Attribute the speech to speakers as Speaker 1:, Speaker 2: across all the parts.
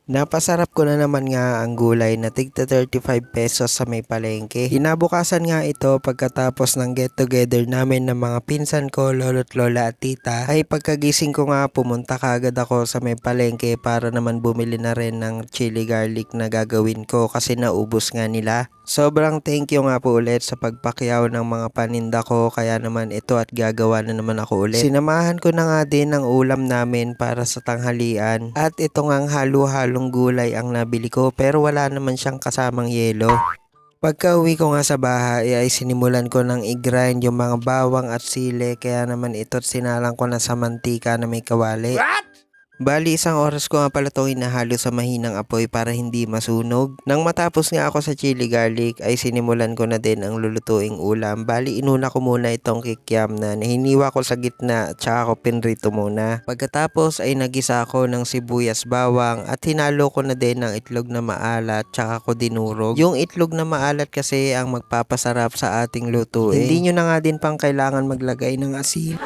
Speaker 1: Napasarap ko na naman nga ang gulay na tigta 35 pesos sa may palengke. Kinabukasan nga ito pagkatapos ng get together namin ng mga pinsan ko, lolo't lola at tita, ay pagkagising ko nga pumunta kagad ako sa may palengke para naman bumili na rin ng chili garlic na gagawin ko kasi naubos nga nila. Sobrang thank you nga po ulit sa pagpakyaw ng mga paninda ko, kaya naman ito at gagawa na naman ako ulit. Sinamahan ko na nga din ng ulam namin para sa tanghalian at ito ngang halo-halong gulay ang nabili ko pero wala naman siyang kasamang yelo. Pagka uwi ko nga sa bahay ay sinimulan ko ng i-grind yung mga bawang at sili, kaya naman ito't sinalang ko na sa mantika na may kawali. Bali, 1 oras ko nga pala itong inahalo sa mahinang apoy para hindi masunog. Nang matapos nga ako sa chili garlic ay sinimulan ko na din ang lulutuing ulam. Bali, inuna ko muna itong kikiam na hiniwa ko sa gitna at saka ko pinrito muna. Pagkatapos ay nagisa ako ng sibuyas bawang at hinalo ko na din ng itlog na maalat tsaka ko dinurog. Yung itlog na maalat kasi ang magpapasarap sa ating lutuin. Hindi nyo na nga din pang kailangan maglagay ng asin.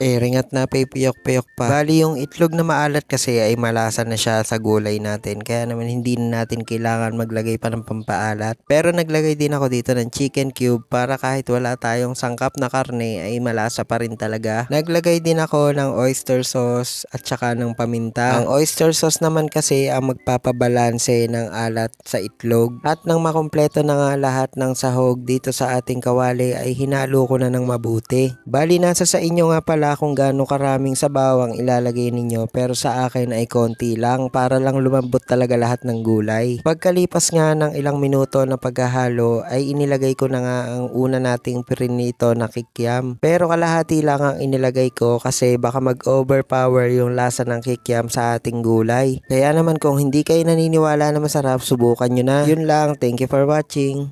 Speaker 1: Ringat na pipiyok-piyok pa. Bali yung itlog na maalat kasi ay malasa na siya sa gulay natin. Kaya naman hindi na natin kailangan maglagay pa ng pampaalat. Pero naglagay din ako dito ng chicken cube para kahit wala tayong sangkap na karne ay malasa pa rin talaga. Naglagay din ako ng oyster sauce at saka ng paminta. Ang oyster sauce naman kasi ang magpapabalanse ng alat sa itlog. At nang makumpleto na nga lahat ng sahog dito sa ating kawali ay hinalo ko na ng mabuti. Bali nasa sa inyo nga pala kung gaano karaming sabaw ang ilalagay ninyo, pero sa akin ay konti lang para lang lumambot talaga lahat ng gulay. Pagkalipas nga ng ilang minuto na paghahalo ay inilagay ko na nga ang una nating prinito na kikiam. Pero kalahati lang ang inilagay ko kasi baka mag-overpower yung lasa ng kikiam sa ating gulay. Kaya naman kung hindi kayo naniniwala na masarap, subukan nyo na. Yun lang, thank you for watching.